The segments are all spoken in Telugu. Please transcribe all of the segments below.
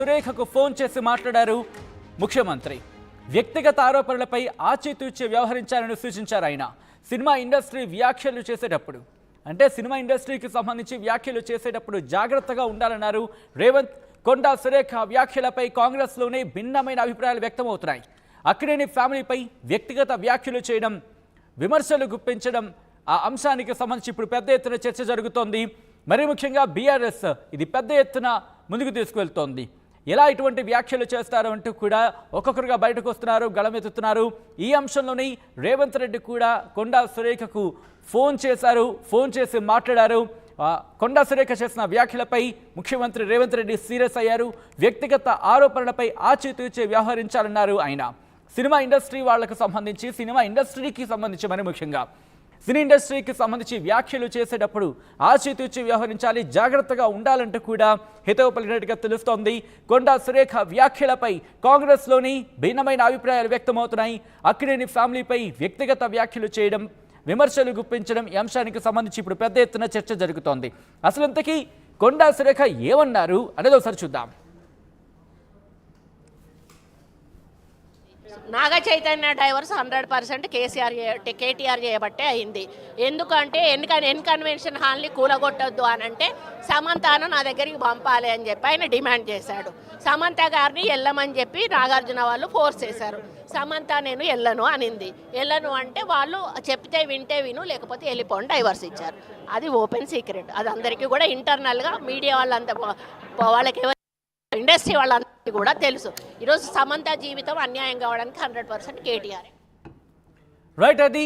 సురేఖకు ఫోన్ చేసి మాట్లాడారు ముఖ్యమంత్రి. వ్యక్తిగత ఆరోపణలపై ఆచితూచి వ్యవహరించాలని సూచించారు ఆయన. సినిమా ఇండస్ట్రీ వ్యాఖ్యలు చేసేటప్పుడు సినిమా ఇండస్ట్రీకి సంబంధించి వ్యాఖ్యలు చేసేటప్పుడు జాగ్రత్తగా ఉండాలన్నారు రేవంత్. కొండా సురేఖ వ్యాఖ్యలపై కాంగ్రెస్లోనే భిన్నమైన అభిప్రాయాలు వ్యక్తమవుతున్నాయి. అక్కినేని ఫ్యామిలీపై వ్యక్తిగత వ్యాఖ్యలు చేయడం, విమర్శలు గుప్పించడం, ఆ అంశానికి సంబంధించి ఇప్పుడు పెద్ద ఎత్తున చర్చ జరుగుతోంది. మరీ ముఖ్యంగా బీఆర్ఎస్ ఇది పెద్ద ఎత్తున ముందుకు తీసుకువెళ్తోంది. ఎలా ఇటువంటి వ్యాఖ్యలు చేస్తారు అంటూ కూడా ఒక్కొక్కరుగా బయటకు వస్తున్నారు, గళమెత్తుతున్నారు. ఈ అంశంలోని రేవంత్ రెడ్డి కూడా కొండా సురేఖకు ఫోన్ చేశారు, ఫోన్ చేసి మాట్లాడారు. కొండా సురేఖ చేసిన వ్యాఖ్యలపై ముఖ్యమంత్రి రేవంత్ రెడ్డి సీరియస్ అయ్యారు. వ్యక్తిగత ఆరోపణలపై ఆచితూచి వ్యవహరించాలన్నారు ఆయన. సినిమా ఇండస్ట్రీ వాళ్లకు సంబంధించి, సినిమా ఇండస్ట్రీకి సంబంధించి, మరి ముఖ్యంగా సినీ ఇండస్ట్రీకి సంబంధించి వ్యాఖ్యలు చేసేటప్పుడు ఆచితూచి వ్యవహరించాలి, జాగ్రత్తగా ఉండాలంటూ కూడా హితవు పలికినట్టుగా తెలుస్తోంది. కొండా సురేఖ వ్యాఖ్యలపై కాంగ్రెస్లోని భిన్నమైన అభిప్రాయాలు వ్యక్తమవుతున్నాయి. అక్కినేని ఫ్యామిలీపై వ్యక్తిగత వ్యాఖ్యలు చేయడం, విమర్శలు గుప్పించడం, ఈ అంశానికి సంబంధించి ఇప్పుడు పెద్ద ఎత్తున చర్చ జరుగుతోంది. అసలు ఇంతకీ కొండా సురేఖ ఏమన్నారు అనేది ఒకసారి చూద్దాం. నాగ చైతన్య డైవర్స్ 100% కేటీఆర్ చేయబట్టే అయింది. ఎందుకంటే కన్వెన్షన్ హాల్ని కూలగొట్టొద్దు అని అంటే సమంతను నా దగ్గరికి పంపాలి అని చెప్పి ఆయన డిమాండ్ చేశాడు. సమంత గారిని వెళ్ళమని చెప్పి నాగార్జున వాళ్ళు ఫోర్స్ చేశారు. సమంత నేను వెళ్ళను అనింది. వెళ్ళను అంటే వాళ్ళు చెప్తే వింటే విను, లేకపోతే వెళ్ళిపోండి డైవర్స్ ఇచ్చారు. అది ఓపెన్ సీక్రెట్. అది అందరికీ కూడా ఇంటర్నల్గా మీడియా వాళ్ళంతా వాళ్ళకి ఇండస్ట్రీ వాళ్ళందరికీ కూడా తెలుసు. ఈరోజు సమంత జీవితం అన్యాయం కావడానికి 100% కేటీఆర్. రైట్. అది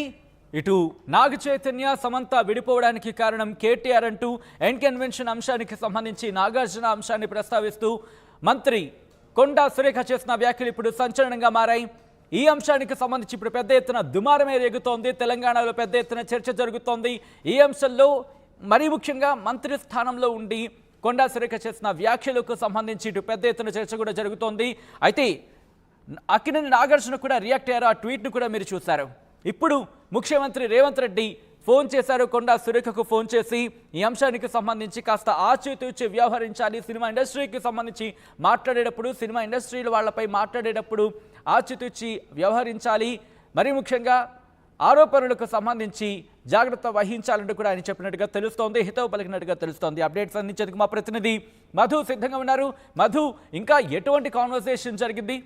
ఇటు నాగ చైతన్య సమంత విడిపోవడానికి కారణం కేటీఆర్ అంటూ ఎండ్ కన్వెన్షన్ అంశానికి సంబంధించి నాగార్జున అంశాన్ని ప్రస్తావిస్తూ మంత్రి కొండా సురేఖ చేసిన వ్యాఖ్యలు ఇప్పుడు సంచలనంగా మారాయి. ఈ అంశానికి సంబంధించి ఇప్పుడు పెద్ద ఎత్తున దుమారమే రేగుతోంది. తెలంగాణలో పెద్ద ఎత్తున చర్చ జరుగుతోంది. ఈ అంశంలో మరీ ముఖ్యంగా మంత్రి స్థానంలో ఉండి కొండా సురేఖ చేసిన వ్యాఖ్యలకు సంబంధించి ఇటు పెద్ద ఎత్తున చర్చ కూడా జరుగుతోంది. అయితే అక్కినేని నాగార్జున కూడా రియాక్ట్ అయ్యారు. ఆ ట్వీట్ను కూడా మీరు చూశారు. ఇప్పుడు ముఖ్యమంత్రి రేవంత్ రెడ్డి ఫోన్ చేశారు. కొండా సురేఖకు ఫోన్ చేసి ఈ అంశానికి సంబంధించి కాస్త ఆచితూచి వ్యవహరించాలి, సినిమా ఇండస్ట్రీకి సంబంధించి మాట్లాడేటప్పుడు, సినిమా ఇండస్ట్రీల వాళ్ళపై మాట్లాడేటప్పుడు ఆచితూచి వ్యవహరించాలి, మరీ ముఖ్యంగా ఆరోపణలకు సంబంధించి జాగ్రత్త వహించాలంటూ కూడా ఆయన చెప్పినట్టుగా తెలుస్తోంది, హితవు పలికినట్టుగా తెలుస్తోంది. అప్డేట్స్ అందించేందుకు మా ప్రతినిధి మధు సిద్ధంగా ఉన్నారు. మధు, ఇంకా ఎటువంటి కాన్వర్సేషన్ జరిగింది?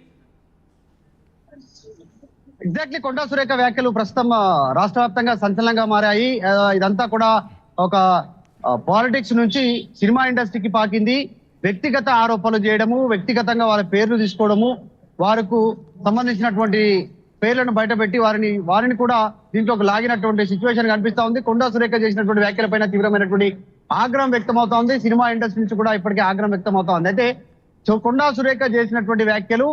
ఎగ్జాక్ట్లీ కొండా సురేఖ వ్యాఖ్యలు ప్రస్తుతం రాష్ట్ర వ్యాప్తంగా సంచలనంగా మారాయి. ఇదంతా కూడా ఒక పాలిటిక్స్ నుంచి సినిమా ఇండస్ట్రీకి పాకింది. వ్యక్తిగత ఆరోపణలు చేయడము, వ్యక్తిగతంగా వాళ్ళ పేర్లు తీసుకోవడము, వారికి సంబంధించినటువంటి పేర్లను బయటపెట్టి వారిని కూడా దీంట్లో లాగినటువంటి సిచ్యువేషన్ కనిపిస్తా ఉంది. కొండా సురేఖ చేసినటువంటి వ్యాఖ్యలపైన తీవ్రమైనటువంటి ఆగ్రహం వ్యక్తమవుతా ఉంది. సినిమా ఇండస్ట్రీ నుంచి కూడా ఇప్పటికే ఆగ్రహం వ్యక్తమవుతా ఉంది. అయితే కొండా సురేఖ చేసినటువంటి వ్యాఖ్యలు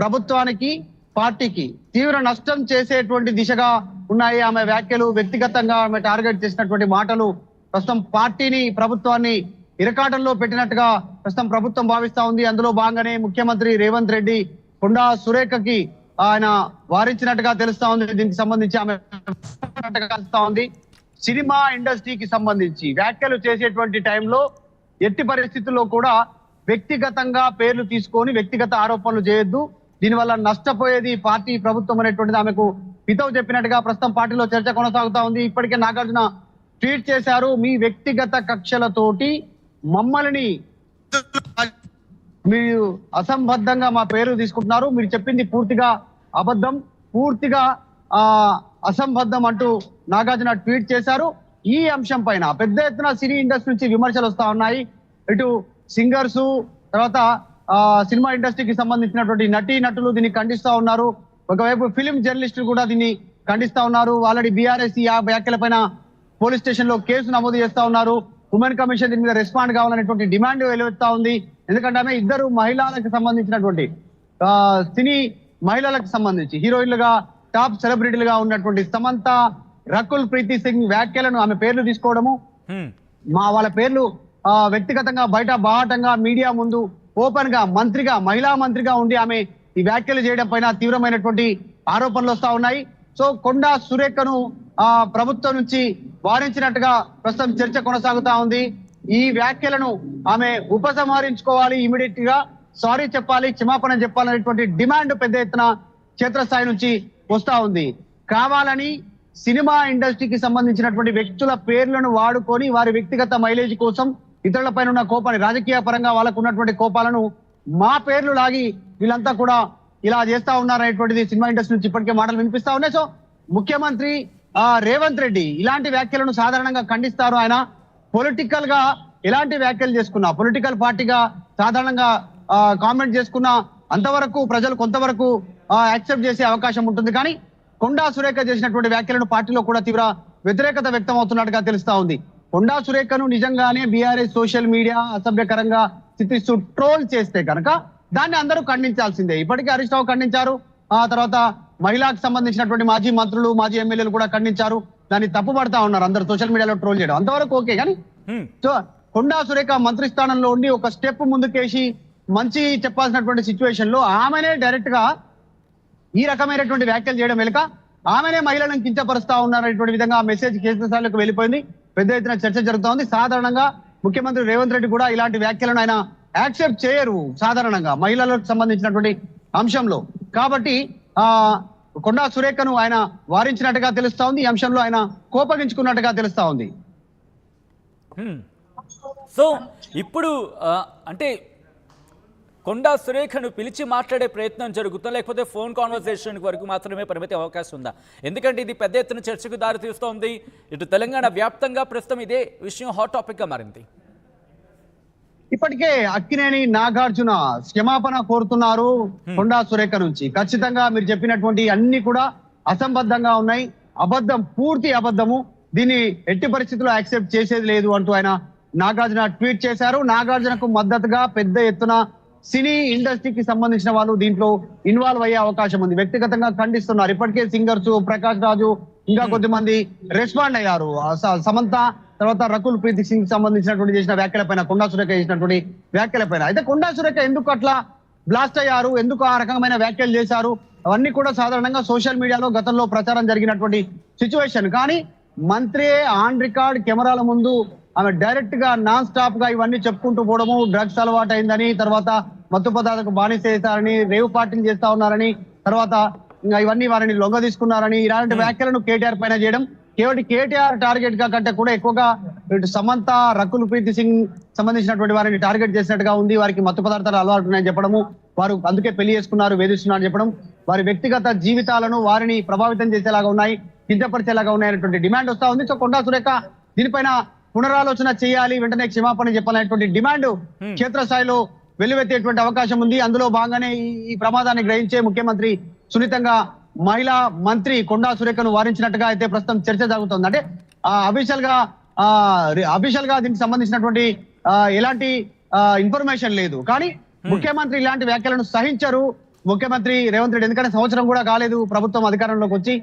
ప్రభుత్వానికి, పార్టీకి తీవ్ర నష్టం చేసేటువంటి దిశగా ఉన్నాయి. ఆమె వ్యాఖ్యలు వ్యక్తిగతంగా ఆమె టార్గెట్ చేసినటువంటి మాటలు ప్రస్తుతం పార్టీని, ప్రభుత్వాన్ని ఇరకాటంలో పెట్టినట్టుగా ప్రస్తుతం ప్రభుత్వం భావిస్తా ఉంది. అందులో భాగంగానే ముఖ్యమంత్రి రేవంత్ రెడ్డి కొండా సురేఖకి ఆయన వారించినట్టుగా తెలుస్తా ఉంది. దీనికి సంబంధించి ఆమె తెలుస్తా ఉంది. సినిమా ఇండస్ట్రీకి సంబంధించి వ్యాఖ్యలు చేసేటువంటి టైంలో ఎట్టి పరిస్థితుల్లో కూడా వ్యక్తిగతంగా పేర్లు తీసుకొని వ్యక్తిగత ఆరోపణలు చేయొద్దు, దీనివల్ల నష్టపోయేది పార్టీ, ప్రభుత్వం అనేటువంటిది ఆమెకు హితవు చెప్పినట్టుగా ప్రస్తుతం పార్టీలో చర్చ కొనసాగుతా ఉంది. ఇప్పటికే నాగార్జున ట్వీట్ చేశారు, మీ వ్యక్తిగత కక్షలతోటి మమ్మల్ని మీరు అసంబద్ధంగా మా పేరు తీసుకుంటున్నారు, మీరు చెప్పింది పూర్తిగా అబద్ధం, పూర్తిగా అసంబద్ధం అంటూ నాగార్జున ట్వీట్ చేశారు. ఈ అంశం పైన పెద్ద ఎత్తున సినీ ఇండస్ట్రీ నుంచి విమర్శలు వస్తా ఉన్నాయి. ఇటు సింగర్స్, తర్వాత సినిమా ఇండస్ట్రీకి సంబంధించినటువంటి నటీ నటులు దీన్ని ఖండిస్తా ఉన్నారు. ఒకవైపు ఫిలిం జర్నలిస్టులు కూడా దీన్ని ఖండిస్తా ఉన్నారు. ఆల్రెడీ బీఆర్ఎస్ ఈ వ్యాఖ్యలపైన పోలీస్ స్టేషన్ లో కేసు నమోదు చేస్తా ఉన్నారు. ఉమెన్ కమిషన్ దీని మీద రెస్పాండ్ కావాలనేటువంటి డిమాండ్ వెలువెత్తా ఉంది. ఎందుకంటే ఆమె ఇద్దరు మహిళలకు సంబంధించినటువంటి సినీ మహిళలకు సంబంధించి హీరోయిన్లుగా, టాప్ సెలబ్రిటీలుగా ఉన్నటువంటి సమంత, రకుల్ ప్రీతి సింగ్ వ్యాఖ్యలను ఆమె పేర్లు తీసుకోవడము, వాళ్ళ పేర్లు వ్యక్తిగతంగా బయట బాహటంగా మీడియా ముందు ఓపెన్ గా మంత్రిగా, మహిళా మంత్రిగా ఉండి ఆమె ఈ వ్యాఖ్యలు చేయడం పైన తీవ్రమైనటువంటి ఆరోపణలు వస్తా ఉన్నాయి. సో కొండా సురేఖను ప్రభుత్వం నుంచి వారించినట్టుగా ప్రస్తుతం చర్చ కొనసాగుతా ఉంది. ఈ వ్యాఖ్యలను ఆమె ఉపసంహరించుకోవాలి ఇమీడియట్ గా. సారీ చెప్పాలి, క్షమాపణ చెప్పాలనేటువంటి డిమాండ్ పెద్ద ఎత్తున క్షేత్రస్థాయి నుంచి వస్తా ఉంది. కావాలని సినిమా ఇండస్ట్రీకి సంబంధించినటువంటి వ్యక్తుల పేర్లను వాడుకొని వారి వ్యక్తిగత మైలేజ్ కోసం ఇతరులపైన ఉన్న కోపాన్ని, రాజకీయ పరంగా వాళ్ళకు ఉన్నటువంటి కోపాలను మా పేర్లు లాగి వీళ్ళంతా కూడా ఇలా చేస్తా ఉన్నారనేటువంటిది సినిమా ఇండస్ట్రీ నుంచి ఇప్పటికే మాటలు వినిపిస్తా ఉన్నాయి. సో ముఖ్యమంత్రి రేవంత్ రెడ్డి ఇలాంటి వ్యాఖ్యలను సాధారణంగా ఖండిస్తారు. ఆయన పొలిటికల్ గా ఎలాంటి వ్యాఖ్యలు చేసుకున్నా, పొలిటికల్ పార్టీగా సాధారణంగా కామెంట్ చేసుకున్నా అంతవరకు ప్రజలు కొంతవరకు యాక్సెప్ట్ చేసే అవకాశం ఉంటుంది. కానీ కొండా సురేఖ చేసినటువంటి వ్యాఖ్యలను పార్టీలో కూడా తీవ్ర వ్యతిరేకత వ్యక్తం అవుతున్నట్టుగా తెలుస్తా ఉంది. కొండా సురేఖను నిజంగానే బీఆర్ఎస్ సోషల్ మీడియా అసభ్యకరంగా చిత్రిస్తూ ట్రోల్ చేస్తే కనుక దాన్ని అందరూ ఖండించాల్సిందే. ఇప్పటికే హరీష్ రావు ఖండించారు, ఆ తర్వాత మహిళకు సంబంధించినటువంటి మాజీ మంత్రులు, మాజీ ఎమ్మెల్యేలు కూడా ఖండించారు. దాన్ని తప్పుపడతా ఉన్నారు అందరూ సోషల్ మీడియాలో ట్రోల్ చేయడం, అంతవరకు ఓకే. కానీ సో కొండా సురేఖ మంత్రి స్థానంలో ఉండి ఒక స్టెప్ ముందుకేసి మంచి చెప్పాల్సినటువంటి సిచ్యువేషన్ లో ఆమెనే డైరెక్ట్ గా ఈ రకమైనటువంటి వ్యాఖ్యలు చేయడం వెనుక ఆమెనే మహిళలను కించపరుస్తా ఉన్నారనేటువంటి విధంగా మెసేజ్ క్షేత్రస్థాయిలోకి వెళ్ళిపోయింది. పెద్ద ఎత్తున చర్చ జరుగుతూ ఉంది. సాధారణంగా ముఖ్యమంత్రి రేవంత్ రెడ్డి కూడా ఇలాంటి వ్యాఖ్యలను ఆయన యాక్సెప్ట్ చేయరు సాధారణంగా మహిళలకు సంబంధించినటువంటి అంశంలో. కాబట్టి కొండా సురేఖను ఆయన వారించినట్టుగా తెలుస్తా ఉంది. ఈ అంశంలో ఆయన కోపగించుకున్నట్టుగా తెలుస్తా ఉంది. సో ఇప్పుడు అంటే కొండా సురేఖను పిలిచి మాట్లాడే ప్రయత్నం జరుగుతుందా, లేకపోతే ఫోన్ కాన్వర్సేషన్ వరకు మాత్రమే పరిమితి అవకాశం ఉందా? ఎందుకంటే ఇది పెద్ద ఎత్తున చర్చకు దారి తీస్తోంది. ఇటు తెలంగాణ వ్యాప్తంగా ప్రస్తుతం ఇదే విషయం హాట్ టాపిక్ గా మారింది. ఇప్పటికే అక్కినేని నాగార్జున క్షమాపణ కోరుతున్నారు కొండా సురేఖ నుంచి. ఖచ్చితంగా మీరు చెప్పినటువంటి అన్ని కూడా అసంబద్ధంగా ఉన్నాయి, అబద్ధం, పూర్తి అబద్ధము, దీన్ని ఎట్టి పరిస్థితుల్లో యాక్సెప్ట్ చేసేది లేదు అంటూ ఆయన నాగార్జున ట్వీట్ చేశారు. నాగార్జునకు మద్దతుగా పెద్ద ఎత్తున సినీ ఇండస్ట్రీకి సంబంధించిన వాళ్ళు దీంట్లో ఇన్వాల్వ్ అయ్యే అవకాశం ఉంది. వ్యక్తిగతంగా ఖండిస్తున్నారు. ఇప్పటికే సింగర్స్ ప్రకాష్ రాజు ఇంకా కొద్దిమంది రెస్పాండ్ అయ్యారు. సమంత, తర్వాత రకుల్ ప్రీత్ సింగ్ సంబంధించినటువంటి చేసిన వ్యాఖ్యలపైన, కొండా సురేఖ చేసినటువంటి వ్యాఖ్యలపైన. అయితే కొండా సురేఖ ఎందుకు అట్లా బ్లాస్ట్ అయ్యారు, ఎందుకు ఆ రకమైన వ్యాఖ్యలు చేశారు, అవన్నీ కూడా సాధారణంగా సోషల్ మీడియాలో గతంలో ప్రచారం జరిగినటువంటి సిచ్యువేషన్. కానీ మంత్రి ఆన్ రికార్డ్ కెమెరాల ముందు ఆమె డైరెక్ట్ గా నాన్ స్టాప్ గా ఇవన్నీ చెప్పుకుంటూ పోవడము, డ్రగ్స్ అలవాటు అయిందని, తర్వాత మత్తు పదార్థాలకు బానిస చేశారని, రేవు పార్టీలు చేస్తా ఉన్నారని, తర్వాత ఇవన్నీ వారిని లొంగ తీసుకున్నారని, ఇలాంటి వ్యాఖ్యలను కేటీఆర్ పైన చేయడం కేవలం కేటీఆర్ టార్గెట్ గా కంటే కూడా ఎక్కువగా ఇటు సమంత, రకుల్ ప్రీత్ సింగ్ సంబంధించినటువంటి వారిని టార్గెట్ చేసినట్టుగా ఉంది. వారికి మత్తు పదార్థాలు అలవాటు ఉన్నాయని చెప్పడము, వారు అందుకే పెళ్లి చేసుకున్నారు, వేధిస్తున్నారని చెప్పడం, వారి వ్యక్తిగత జీవితాలను వారిని ప్రభావితం చేసేలాగా ఉన్నాయి, కించపరిచేలాగా ఉన్నాయనేటువంటి డిమాండ్ వస్తా ఉంది. సో కొండా సురేఖ దీనిపైన పునరాలోచన చేయాలి, వెంటనే క్షమాపణ చెప్పాలనేటువంటి డిమాండ్ క్షేత్రస్థాయిలో వెల్లువెత్తేటువంటి అవకాశం ఉంది. అందులో భాగంగానే ఈ ప్రమాదాన్ని గ్రహించే ముఖ్యమంత్రి సున్నితంగా మహిళా మంత్రి కొండా సురేఖను వారించినట్టుగా అయితే ప్రస్తుతం చర్చ జరుగుతుంది. అంటే అఫీషియల్ గా దీనికి సంబంధించినటువంటి ఎలాంటి ఇన్ఫర్మేషన్ లేదు. కానీ ముఖ్యమంత్రి ఇలాంటి వ్యాఖ్యలను సహించరు ముఖ్యమంత్రి రేవంత్ రెడ్డి, ఎందుకంటే సంవత్సరం కూడా కాలేదు ప్రభుత్వం అధికారంలోకి వచ్చి.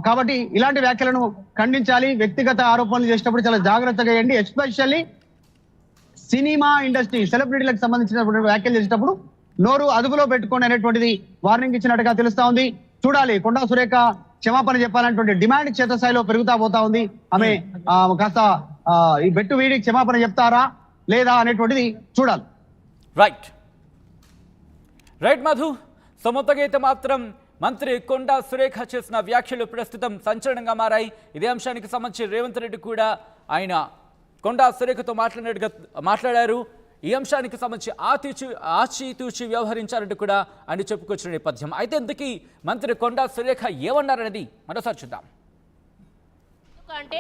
కాబట్టి ఇలాంటి వ్యాఖ్యలను ఖండించాలి. వ్యక్తిగత ఆరోపణలు చేసినప్పుడు చాలా జాగ్రత్తగా చేయండి. ఎస్పెషల్లీ సినిమా ఇండస్ట్రీ సెలబ్రిటీలకు సంబంధించినటువంటి వ్యాఖ్యలు చేసేటప్పుడు నోరు అదుపులో పెట్టుకోండి అనేటువంటిది వార్నింగ్ ఇచ్చినట్టుగా తెలుస్తా ఉంది. చూడాలి, కొండా సురేఖ క్షమాపణ చెప్పాలనేటువంటి డిమాండ్ క్షేత్రస్థాయిలో పెరుగుతా పోతా ఉంది. ఆమె కాస్త ఈ బెట్టు వీడి క్షమాపణ చెప్తారా లేదా అనేటువంటిది చూడాలి. రైట్ మధు. సో మొత్తంగా అయితే మాత్రం మంత్రి కొండా సురేఖ చేసిన వ్యాఖ్యలు ప్రస్తుతం సంచలనంగా మారాయి. ఇదే అంశానికి సంబంధించి రేవంత్ రెడ్డి కూడా ఆయన కొండా సురేఖతో మాట్లాడారు. ఈ అంశానికి సంబంధించి ఆచితూచి వ్యవహరించారంటూ కూడా ఆయన చెప్పుకొచ్చిన నేపథ్యం. అయితే ఇంతకీ మంత్రి కొండా సురేఖ ఏమన్నారనేది మరోసారి చూద్దాం. అంటే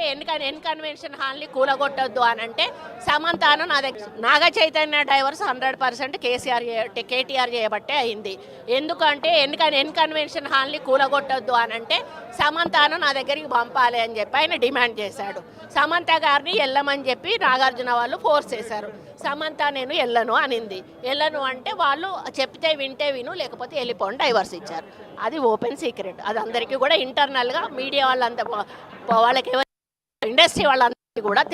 కన్వెన్షన్ హాల్ని కూలగొట్టొద్దు అని అంటే సమంతాను నా దగ్గర నాగ చైతన్య డైవర్స్ 100% కేటీఆర్ చేయబట్టే అయింది. ఎందుకంటే కన్వెన్షన్ హాల్ని కూలగొట్టొద్దు అని అంటే సమంతాను నా దగ్గరికి పంపాలి అని చెప్పి ఆయన డిమాండ్ చేశాడు. సమంత గారిని వెళ్ళమని చెప్పి నాగార్జున వాళ్ళు ఫోర్స్ చేశారు. సమంత నేను వెళ్ళను అనింది. వెళ్ళను అంటే వాళ్ళు చెప్తే వింటే విను, లేకపోతే వెళ్ళిపోండి, డైవర్స్ ఇచ్చారు. అది ఓపెన్ సీక్రెట్. అది అందరికీ కూడా ఇంటర్నల్గా మీడియా వాళ్ళంతా వాళ్ళకి ఇండస్ట్రీ వాళ్ళందరికీ కూడా తెలుసు.